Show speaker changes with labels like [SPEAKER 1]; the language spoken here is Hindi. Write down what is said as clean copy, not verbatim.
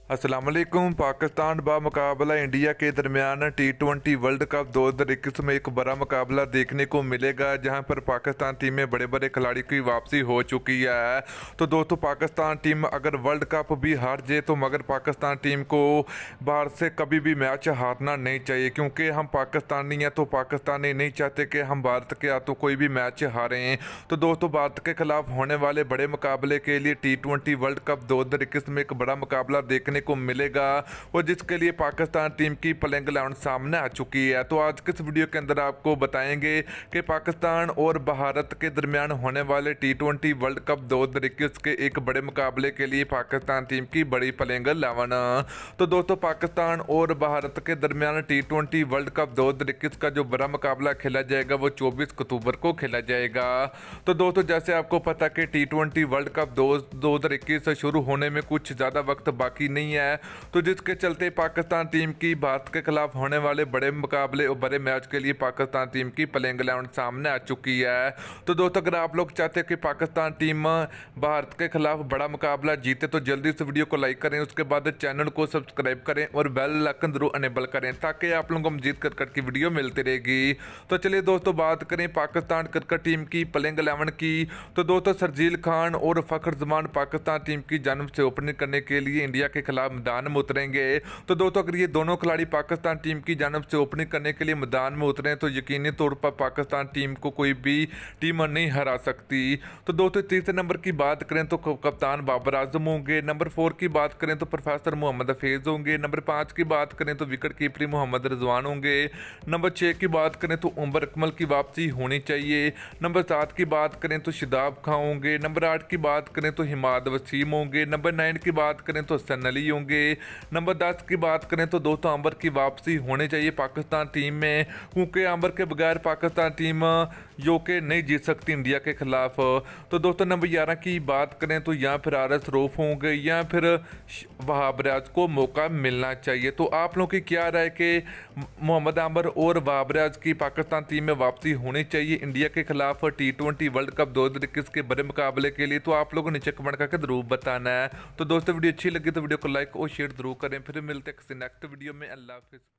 [SPEAKER 1] अस्सलाम वालेकुम। पाकिस्तान मुकाबला इंडिया के दरमियान T20 वर्ल्ड कप 2021 में एक बड़ा मुकाबला देखने को मिलेगा, जहां पर पाकिस्तान टीम में बड़े बड़े खिलाड़ी की वापसी हो चुकी है। तो दोस्तों, पाकिस्तान टीम अगर वर्ल्ड कप भी हार जाए तो मगर पाकिस्तान टीम को बाहर से कभी भी मैच हारना नहीं चाहिए, क्योंकि हम पाकिस्तानी हैं तो पाकिस्तानी नहीं चाहते कि हम भारत के हाथों कोई भी मैच हारें। तो दोस्तों, भारत के खिलाफ होने वाले बड़े मुकाबले के लिए T20 वर्ल्ड कप 2021 में एक बड़ा मुकाबला देखने को मिलेगा, और जिसके लिए पाकिस्तान टीम की प्लेइंग 11 सामने आ चुकी है। तो आज के इस वीडियो के अंदर आपको बताएंगे कि पाकिस्तान और भारत के दरमियान होने वाले T20 वर्ल्ड कप 2021 के एक बड़े मुकाबले के लिए पाकिस्तान टीम की बड़ी प्लेइंग 11। तो दोस्तों, पाकिस्तान और भारत के दरमियान T20 वर्ल्ड कप 2021 का जो बड़ा मुकाबला खेला जाएगा वो 24 अक्टूबर को खेला जाएगा। तो दोस्तों, जैसे आपको पता कि T20 वर्ल्ड कप 2021 शुरू होने में कुछ ज़्यादा वक्त बाकी नहीं है, तो जिसके चलते पाकिस्तान टीम की भारत के खिलाफ होने वाले बड़े मुकाबले और बड़े मैच के लिए पाकिस्तान टीम की प्लेइंग 11 सामने आ चुकी है। तो दोस्तों, अगर आप लोग चाहते हैं कि पाकिस्तान टीम भारत के खिलाफ बड़ा मुकाबला जीते तो जल्दी से वीडियो को लाइक करें, उसके बाद चैनल को सब्सक्राइब करें और बेल आइकन जरूर अनेबल करें, ताकि आप लोगों को मजीद क्रिकेट की वीडियो मिलती रहेगी। तो चलिए दोस्तों, बात करें पाकिस्तान क्रिकेट टीम की प्लेइंग 11 की। तो दोस्तों, शर्जील खान और फखर जमान पाकिस्तान टीम की जानिब से ओपनिंग करने के लिए इंडिया के खिलाफ मैदान में उतरेंगे। तो दोस्तों, अगर ये दोनों खिलाड़ी पाकिस्तान टीम की जानिब से ओपनिंग करने के लिए मैदान में उतरे तो यकीनी तौर पर पाकिस्तान टीम को कोई भी टीम नहीं हरा सकती। तो दोस्तों, तीसरे नंबर की बात करें तो कप्तान बाबर आजम होंगे। नंबर 4 की बात करें तो प्रोफेसर मोहम्मद हफीज होंगे। नंबर 5 की बात करें तो विकेट कीपर मोहम्मद रिजवान होंगे। नंबर 6 की बात करें तो उमर अकमल की वापसी होनी चाहिए। नंबर 7 की बात करें तो शादाब खां होंगे। नंबर 8 की बात करें तो हिमाद वसीम होंगे। नंबर 9 की बात करें तो हसन अली होंगे। नंबर 10 की बात करें तो दोस्तों अंबर की वापसी होनी चाहिए पाकिस्तान टीम में, क्योंकि अंबर के बगैर पाकिस्तान टीम जो कि नहीं जीत सकती इंडिया के खिलाफ। तो दोस्तों, नंबर 11 की बात करें तो या फिर आरएस रऊफ होंगे या फिर वहाब रियाज को मौका मिलना चाहिए। तो आप लोगों की क्या राय कि मोहम्मद आमिर और वहाब रियाज की पाकिस्तान टीम में वापसी होनी चाहिए इंडिया के खिलाफ T20 वर्ल्ड कप 2021 के बड़े मुकाबले के लिए? तो आप लोगों ने नीचे कमेंट करके जरूर बताना है। तो दोस्तों, वीडियो अच्छी लगी तो वीडियो को लाइक और शेयर जरूर करें। फिर मिलते हैं किसी नेक्स्ट वीडियो में। अल्लाह हाफिज़।